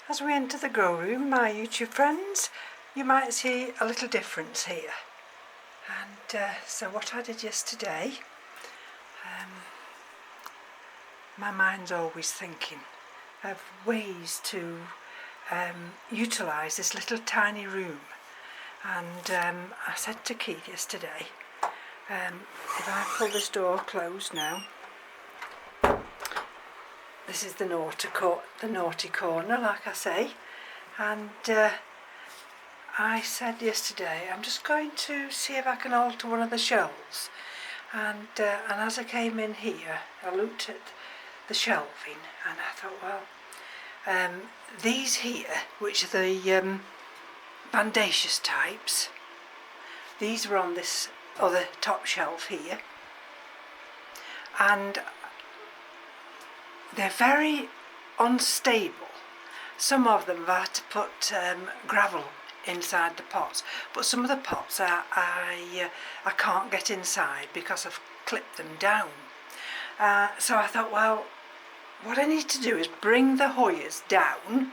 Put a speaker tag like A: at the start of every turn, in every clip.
A: As we enter the grow room, my YouTube friends, you might see a little difference here. And so what I did yesterday, my mind's always thinking of ways to utilise this little tiny room. And I said to Keith yesterday, if I pull this door closed now, this is the naughty corner, like I say, and I said yesterday I'm just going to see if I can alter one of the shelves, and as I came in here I looked at the shelving and I thought, well, these here, which are the bandaceous types, these were on this other top shelf here, and they're very unstable. Some of them I've had to put gravel inside the pots, but some of the pots I can't get inside because I've clipped them down. So I thought, well, what I need to do is bring the Hoyas down.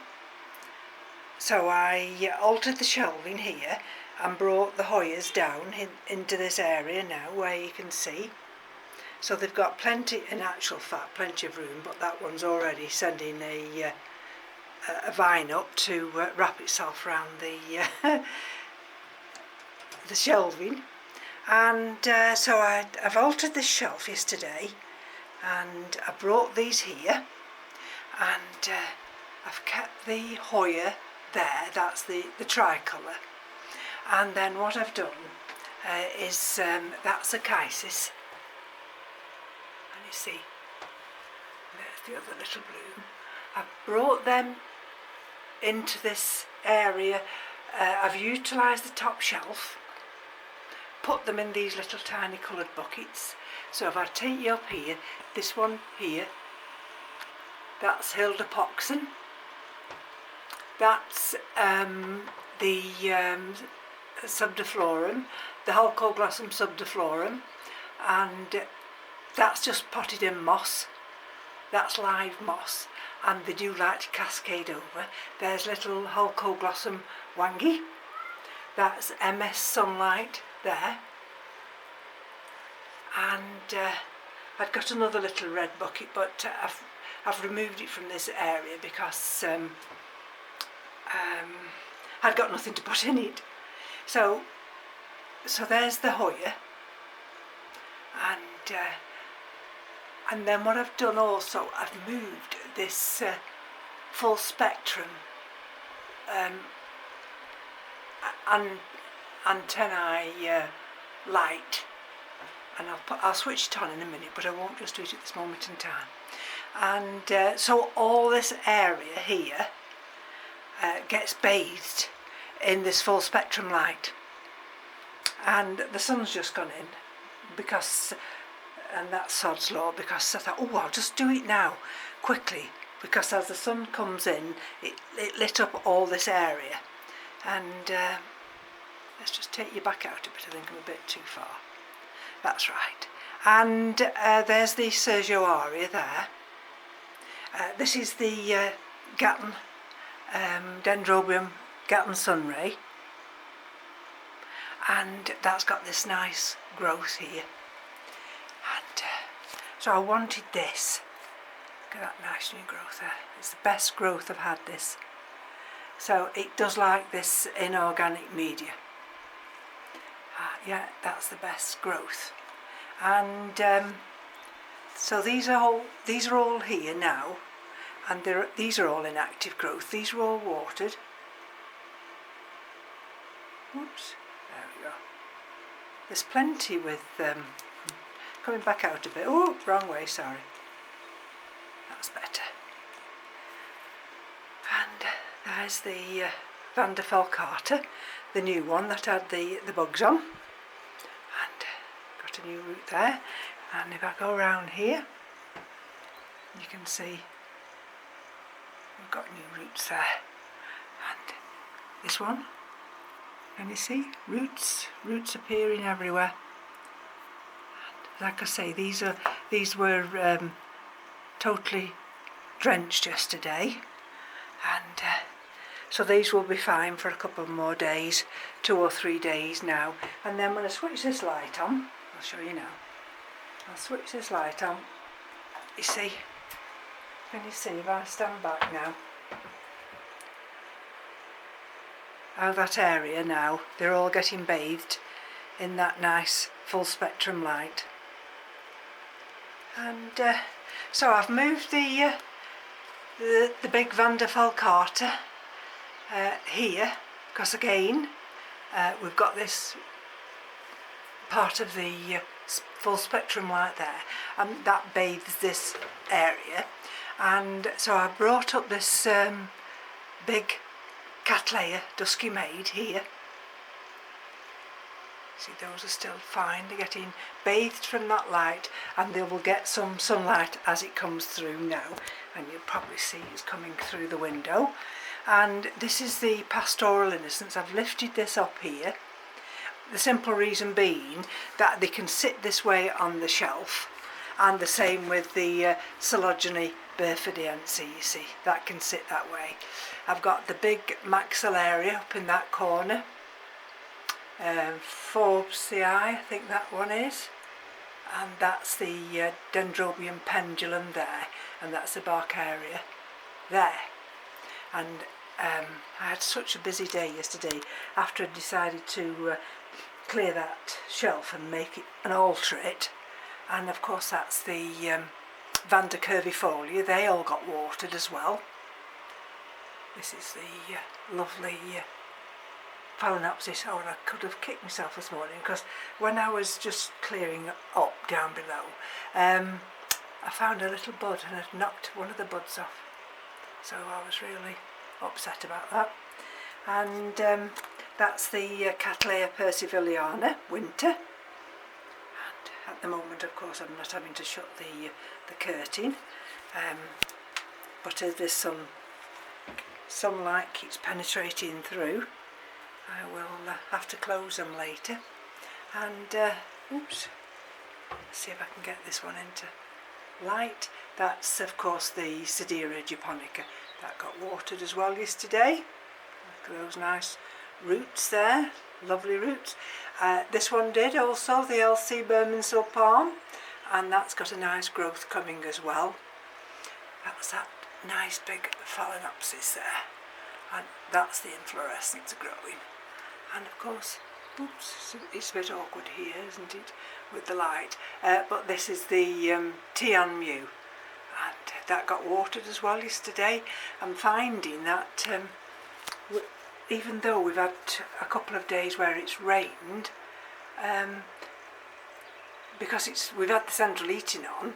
A: So I altered the shelving here and brought the Hoyas down into this area now where you can see. So they've got plenty, in actual fact, plenty of room, but that one's already sending a vine up to wrap itself around the shelving. And so I've altered this shelf yesterday, and I brought these here, and I've kept the Hoya there, that's the tricolour. And then what I've done is, that's a Chisis. See, there's the other little bloom. I've brought them into this area. I've utilised the top shelf, put them in these little tiny coloured buckets. So if I take you up here, this one here, that's Hilda-Poxen. That's the Subdiflorum, the Holcoglossum subdiflorum, and that's just potted in moss. That's live moss, and they do like to cascade over. There's little Holcoglossum wangi. That's M.E.s sunlight there. And I've got another little red bucket, but I've removed it from this area because I'd got nothing to put in it. So there's the Hoya, and then what I've done also, I've moved this full spectrum antennae light, and I'll switch it on in a minute, but I won't just do it at this moment in time. And so all this area here gets bathed in this full spectrum light, and the sun's just gone in because. And that's sod's law, because I thought, oh, I'll just do it now, quickly, because as the sun comes in, it lit up all this area. And let's just take you back out a bit, I think I'm a bit too far. That's right. And there's the Sergioaria there. This is the Gatton, Dendrobium Gatton sunray. And that's got this nice growth here. And so I wanted this. Look at that nice new growth there. It's the best growth I've had, this. So it does like this inorganic media. Yeah, that's the best growth. And so these are all here now, and these are all in active growth. These are all watered. Oops, there we go. There's plenty with coming back out a bit. Oh, wrong way, sorry. That's better. And there's the Vanderfelkata, the new one that had the bugs on. And got a new root there. And if I go around here, you can see we've got new roots there. And this one, can you see? Roots appearing everywhere. Like I say, these were totally drenched yesterday, and so these will be fine for a couple more days, 2 or 3 days now. And then when I switch this light on, I'll show you now. I'll switch this light on. You see, can you see if I stand back now? How that area now, they're all getting bathed in that nice full spectrum light. And so I've moved the big Van der Falcata here, because again we've got this part of the full spectrum light there, and that bathes this area. And so I brought up this big Cattleya Dusky Maid here. See, those are still fine, they're getting bathed from that light, and they will get some sunlight as it comes through now, and you'll probably see it's coming through the window. And this is the Pastoral Innocence. I've lifted this up here, the simple reason being that they can sit this way on the shelf, and the same with the Coleogyne Burfordiense, you see, that can sit that way. I've got the big Maxillaria up in that corner, Forbesii, I think that one is, and that's the Dendrobium pendulum there, and that's the Barcaria there. And I had such a busy day yesterday after I decided to clear that shelf and make it and alter it. And of course that's the Vanda curvifolia, they all got watered as well. This is the lovely Phalaenopsis. Oh, and I could have kicked myself this morning, because when I was just clearing up down below, I found a little bud and had knocked one of the buds off. So I was really upset about that. And that's the Cattleya persivaliana, winter. And at the moment, of course, I'm not having to shut the curtain, but as this sunlight keeps penetrating through, I will have to close them later. And oops, let's see if I can get this one into light. That's of course the Sidera japonica, that got watered as well yesterday. Look at those nice roots there, lovely roots. This one did also, the LC Bermondsey palm, and that's got a nice growth coming as well. That's that nice big Phalaenopsis there, and that's the inflorescence growing. And of course, oops, it's a bit awkward here, isn't it, with the light, but this is the Tian Mu, and that got watered as well yesterday. I'm finding that even though we've had a couple of days where it's rained, because we've had the central heating on,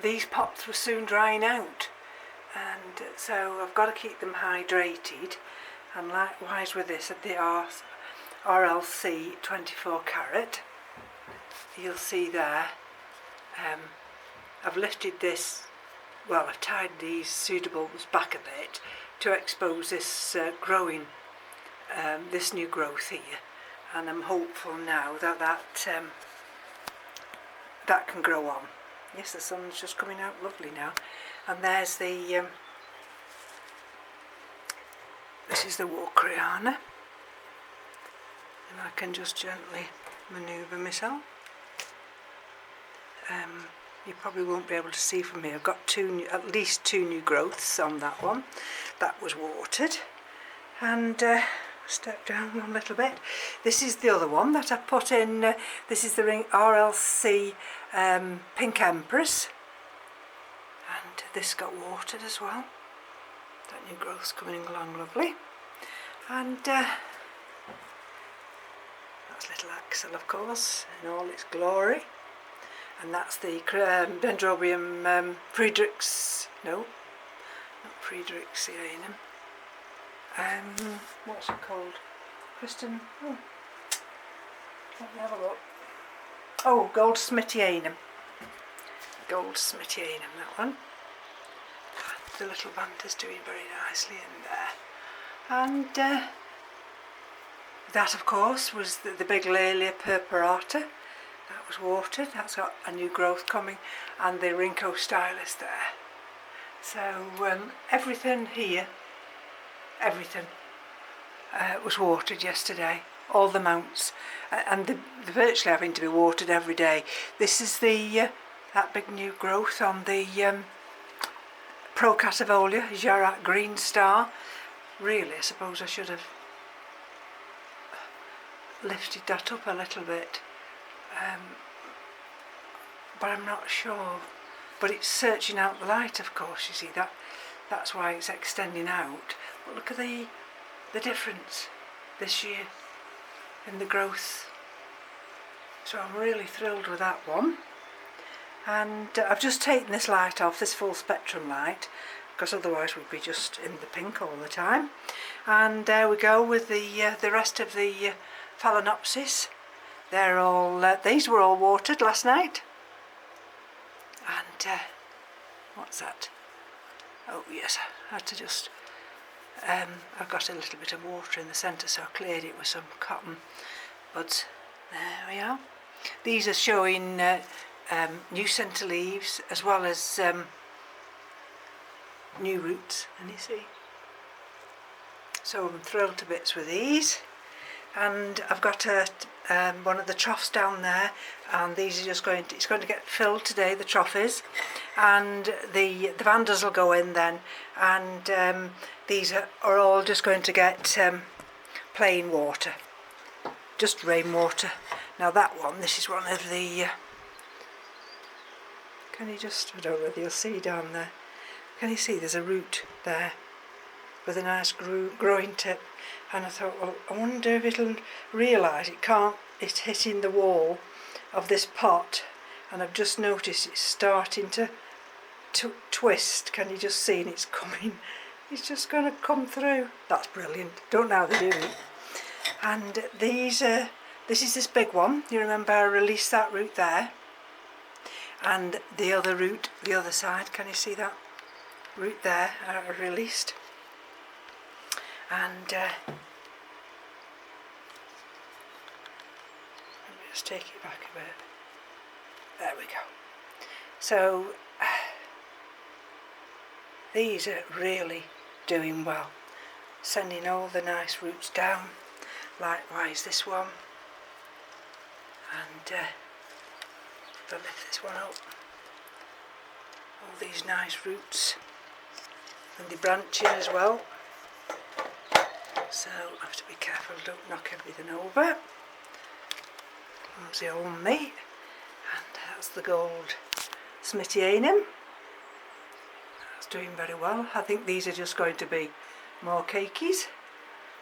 A: these pots were soon drying out, and so I've got to keep them hydrated. And likewise with this, at the RLC 24 carat, you'll see there, I've lifted this, well, I've tied these pseudobulbs back a bit to expose this growing, this new growth here, and I'm hopeful now that that can grow on. Yes, the sun's just coming out lovely now. And there's the this is the Walkeriana, and I can just gently manoeuvre myself. You probably won't be able to see from here. I've got at least two new growths on that one. That was watered. And step down one little bit. This is the other one that I put in. This is the RLC Pink Empress, and this got watered as well. That new growth's coming along lovely. And that's little Axel, of course, in all its glory. And that's the Dendrobium not Friedrichsianum. What's it called? Kristen? Oh, let me have a look. Oh, Goldsmithianum. Goldsmithianum, that one. The little Vanda's doing very nicely in there. And that, of course, was the big Laelia purpurata. That was watered. That's got a new growth coming. And the Rinco stylus there. So everything here, everything was watered yesterday, all the mounts, and they're virtually having to be watered every day. This is the that big new growth on the Procativolia, Jarrat Green Star. Really, I suppose I should have lifted that up a little bit, but I'm not sure. But it's searching out the light, of course, you see, that's why it's extending out. But look at the difference this year in the growth. So I'm really thrilled with that one. And I've just taken this light off, this full spectrum light, because otherwise we'd be just in the pink all the time. And there we go with the rest of the Phalaenopsis. They're all these were all watered last night. And what's that? Oh yes, I had to just I've got a little bit of water in the centre, so I cleared it with some cotton buds. There we are. These are showing new centre leaves as well as new roots, and you see. So I'm thrilled to bits with these. And I've got one of the troughs down there, and these are just it's going to get filled today, the trough is, and the vandas will go in then, and these are all just going to get plain water, just rainwater. Now that one, this is one of the can you just, I don't know whether you'll see down there, can you see there's a root there with a nice growing tip, and I thought, well, I wonder if it'll realise it's hitting the wall of this pot, and I've just noticed it's starting to twist. Can you just see? And it's coming, it's just going to come through. That's brilliant. Don't know how they do it. And these this is this big one. You remember I released that root there, and the other root, the other side, can you see that root there I released? And let me just take it back a bit. There we go. So these are really doing well, sending all the nice roots down. Likewise this one, and I'll lift this one up. All these nice roots, and they're branching as well. So I have to be careful, don't knock everything over. There's the old meat, and that's the gold Smithsonian. That's doing very well. I think these are just going to be more cakeys.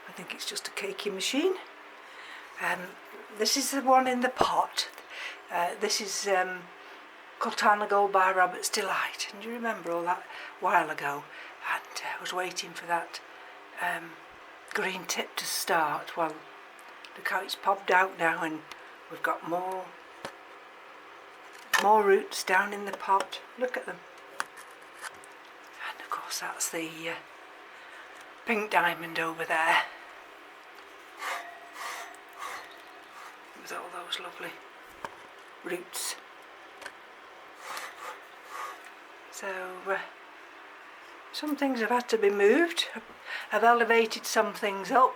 A: I think it's just a cakey machine. This is the one in the pot. This is Coltana Gold by Robert's Delight. And you remember all that a while ago? And I was waiting for that green tip to start. Well, look how it's popped out now, and we've got more roots down in the pot. Look at them. And of course that's the pink diamond over there, with all those lovely roots. So some things have had to be moved. I've elevated some things up.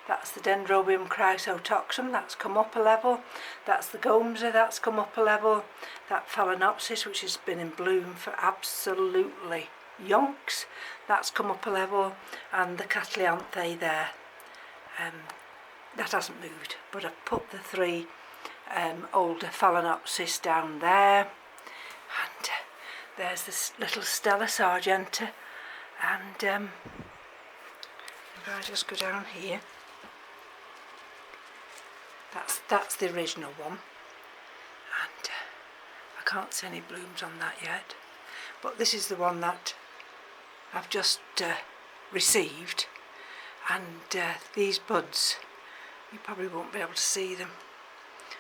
A: That's the Dendrobium chrysotoxum, that's come up a level. That's the Gomza, that's come up a level. That Phalaenopsis, which has been in bloom for absolutely yonks, that's come up a level. And the Catleanthe there, that hasn't moved, but I've put the three older Phalaenopsis down there. And there's this little Stella Sargenta, and if I just go down here, that's the original one, and I can't see any blooms on that yet, but this is the one that I've just received, and these buds, you probably won't be able to see them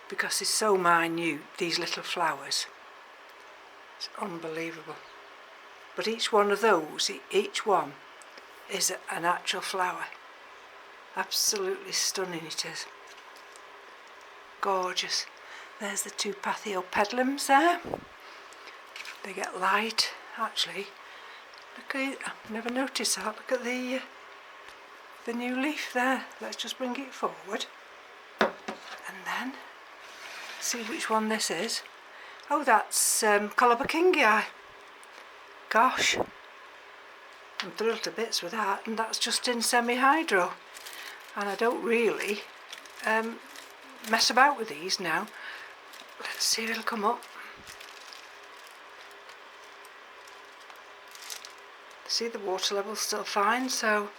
A: because they're so minute, these little flowers. It's unbelievable. But each one of those, each one is an actual flower. Absolutely stunning it is. Gorgeous. There's the two Pathiopedilums there. They get light. Actually, Look at it. I've never noticed that. Look at the new leaf there. Let's just bring it forward and then see which one this is. Oh, that's Coloburkingii. Gosh, I'm thrilled to bits with that, and that's just in semi-hydro. And I don't really mess about with these now. Let's see if it'll come up. See, the water level's still fine, so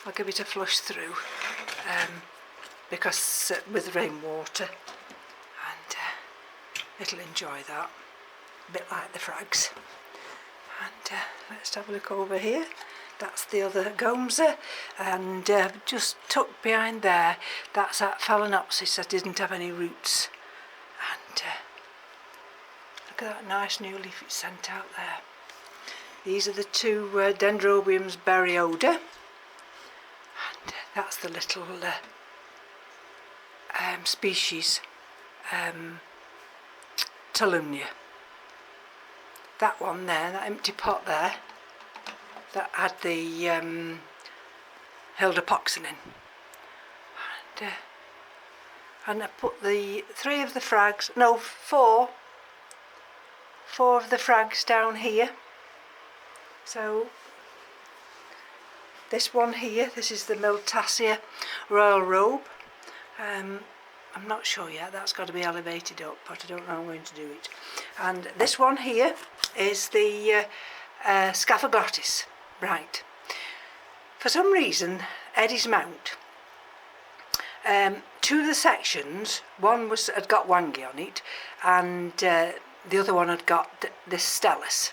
A: I'll give it a flush through because with rainwater, and it'll enjoy that, a bit like the frags. And let's have a look over here. That's the other Gomza, and just tucked behind there, that's that Phalaenopsis that didn't have any roots. And look at that nice new leaf it's sent out there. These are the two Dendrobiums Berryoda, and that's the little species Tolunia. That one there, that empty pot there, that had the Hildapoxin in. And I put the four of the frags down here. So this one here, this is the Miltassia Royal Robe. I'm not sure yet, that's got to be elevated up, but I don't know how I'm going to do it. And this one here is the Scaphoglottis. Right. For some reason, Eddie's mount, two of the sections, one had got wangi on it, and the other one had got this Stellus.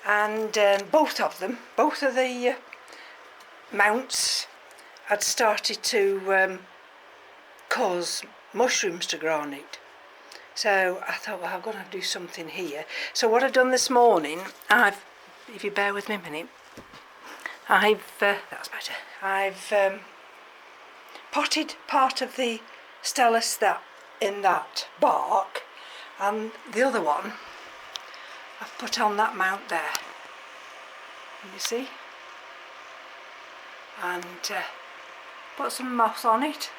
A: And both of the mounts had started to cause mushrooms to grow on it. So I thought, well, I'm going to do something here. So what I've done this morning, if you bear with me a minute, that's better. I've potted part of the Stellus in that bark, and the other one I've put on that mount there. You see? And put some moss on it,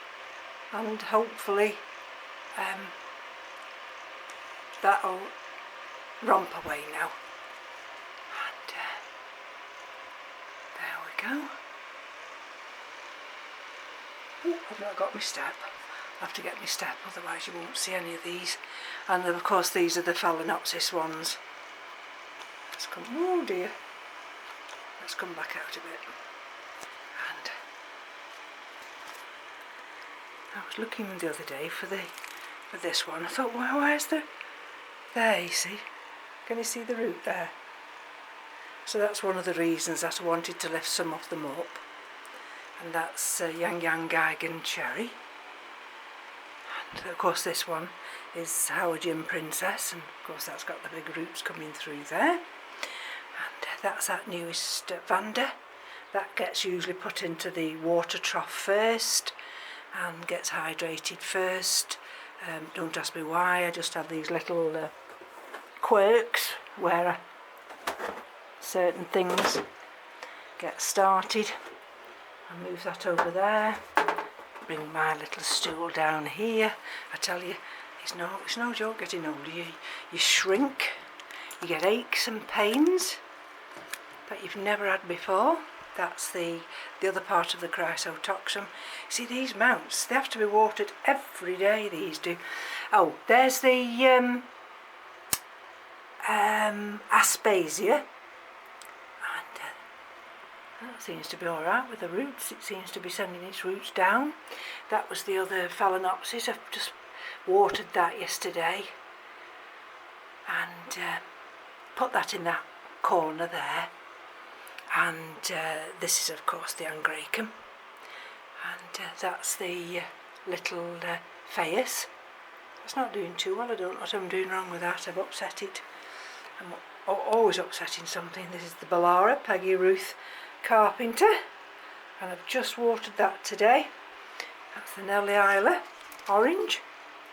A: and hopefully that'll romp away now. And there we go. Ooh, I've not got my step. I'll have to get my step, otherwise you won't see any of these. And of course these are the Phalaenopsis ones. Let's come, oh dear. Let's come back out a bit. And I was looking the other day for this one. I thought, well, where's there, you see? Can you see the root there? So that's one of the reasons that I wanted to lift some of them up. And that's Yang Yang Geigen Cherry. And of course this one is Howardian Princess, and of course that's got the big roots coming through there. And that's that newest Vanda. That gets usually put into the water trough first and gets hydrated first. Don't ask me why, I just have these little quirks where certain things get started. I'll move that over there, bring my little stool down here. I tell you, it's no joke getting older. You shrink, you get aches and pains that you've never had before. That's the other part of the chrysotoxum. See, these mounts, they have to be watered every day, these do. Oh, there's the Aspasia. That seems to be alright with the roots. It seems to be sending its roots down. That was the other Phalaenopsis. I've just watered that yesterday and put that in that corner there. And this is of course the Angraecum, and that's the little Phalaenopsis. It's not doing too well. I don't know what I'm doing wrong with that. I've upset it. I'm always upsetting something. This is the Bellara, Peggy Ruth Carpenter, and I've just watered that today. That's the Nellie Isla Orange.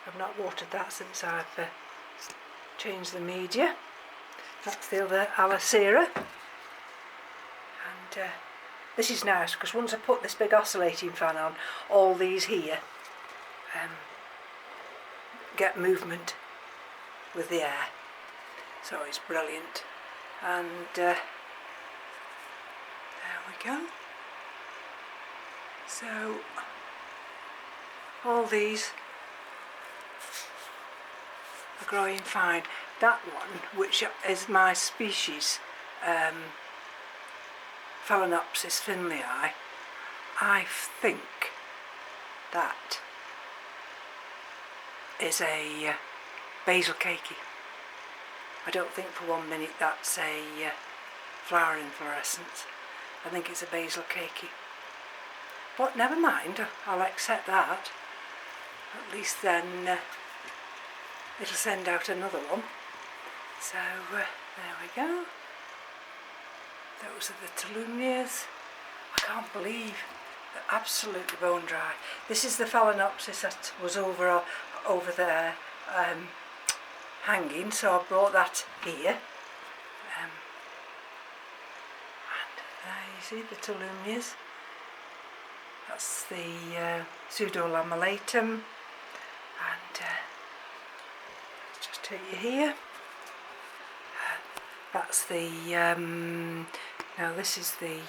A: I've not watered that since I've changed the media. That's the other Alicera. this is nice because once I put this big oscillating fan on, all these here get movement with the air, so it's brilliant. And there we go. So all these are growing fine. That one, which is my species, Phalaenopsis finleyi, I think that is a basil cakey. I don't think for 1 minute that's a flower inflorescence. I think it's a basil cakey. But never mind, I'll accept that. At least then it'll send out another one. So there we go. Those are the Phalaenopsis. I can't believe they're absolutely bone dry. This is the Phalaenopsis that was over there hanging, so I brought that here. And there you see the Phalaenopsis. That's the pseudo-lamelatum, and just take you here. That's the now this is the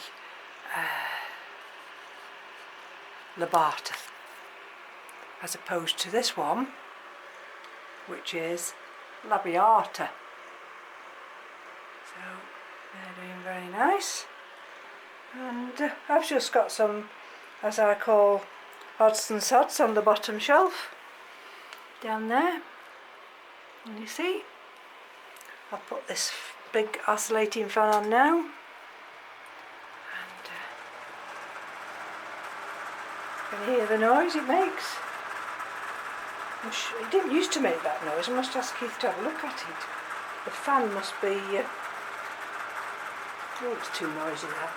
A: labata, as opposed to this one, which is labiata. So they're doing very nice, and I've just got some, as I call, odds and sods on the bottom shelf down there, and you see I'll put this big oscillating fan on now, and can you hear the noise it makes? It didn't used to make that noise. I must ask Keith to have a look at it. The fan must be oh, it's too noisy now.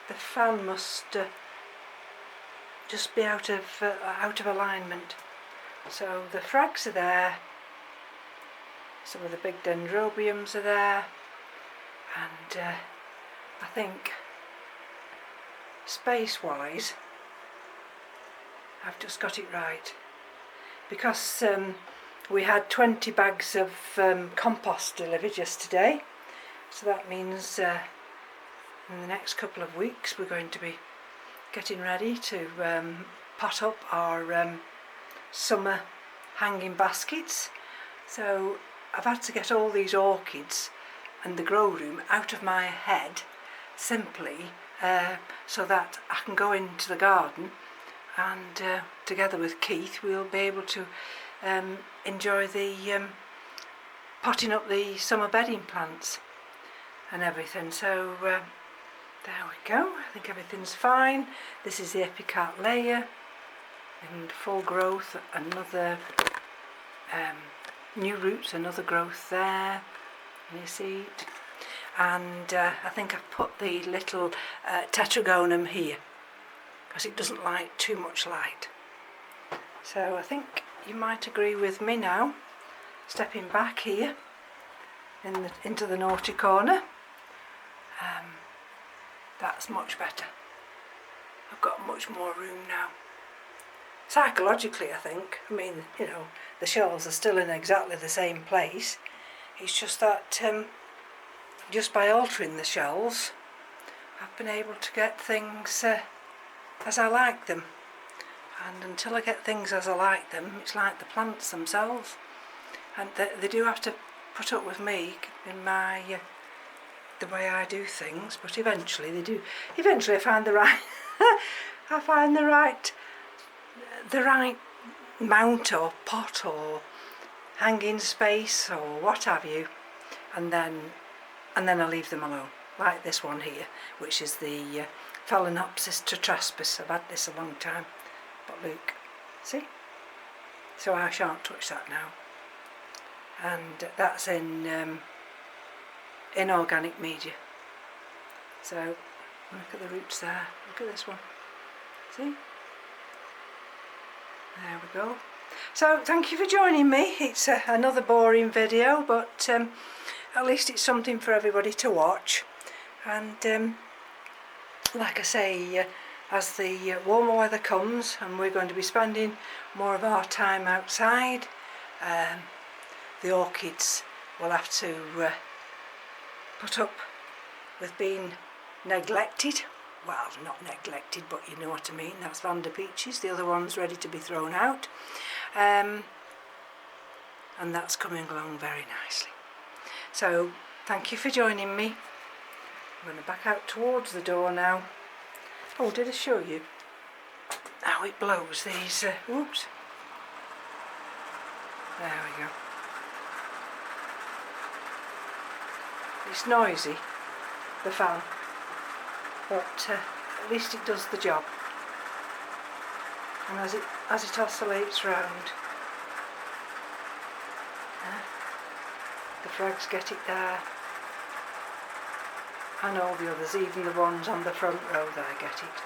A: The fan must just be out of alignment. So the frags are there, some of the big dendrobiums are there, and I think space-wise I've just got it right, because we had 20 bags of compost delivered yesterday, so that means in the next couple of weeks we're going to be getting ready to pot up our summer hanging baskets. So I've had to get all these orchids and the grow room out of my head, simply so that I can go into the garden, and together with Keith we'll be able to enjoy the potting up the summer bedding plants and everything. So there we go. I think everything's fine. This is the Epicarpleia in full growth. Another new roots, another growth there. Can you see it? And I think I've put the little tetragonum here because it doesn't like too much light. So I think you might agree with me now. Stepping back here into the naughty corner. That's much better. I've got much more room now. Psychologically, I think. I mean, you know, the shelves are still in exactly the same place. It's just that just by altering the shelves, I've been able to get things as I like them. And until I get things as I like them, it's like the plants themselves. And they do have to put up with me in my the way I do things, but eventually they do. Eventually I find the right I find the right mount or pot or hanging space or what have you, and then I leave them alone, like this one here, which is the Phalaenopsis tetraspis. I've had this a long time, but look, see? So I shan't touch that now. And that's in inorganic media. So look at the roots there. Look at this one. See? There we go. So thank you for joining me. It's another boring video, but at least it's something for everybody to watch. And like I say, as the warmer weather comes and we're going to be spending more of our time outside, the orchids will have to put up with being neglected. Well, not neglected, but you know what I mean. That's Vanda Peaches, the other one's ready to be thrown out. And that's coming along very nicely. So, thank you for joining me. I'm going to back out towards the door now. Oh, did I show you how it blows these, whoops. There we go. It's noisy, the fan, but at least it does the job. And as it oscillates round, the frags get it there, and all the others, even the ones on the front row there, get it.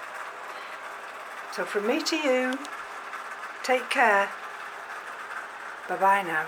A: So from me to you, take care. Bye bye now.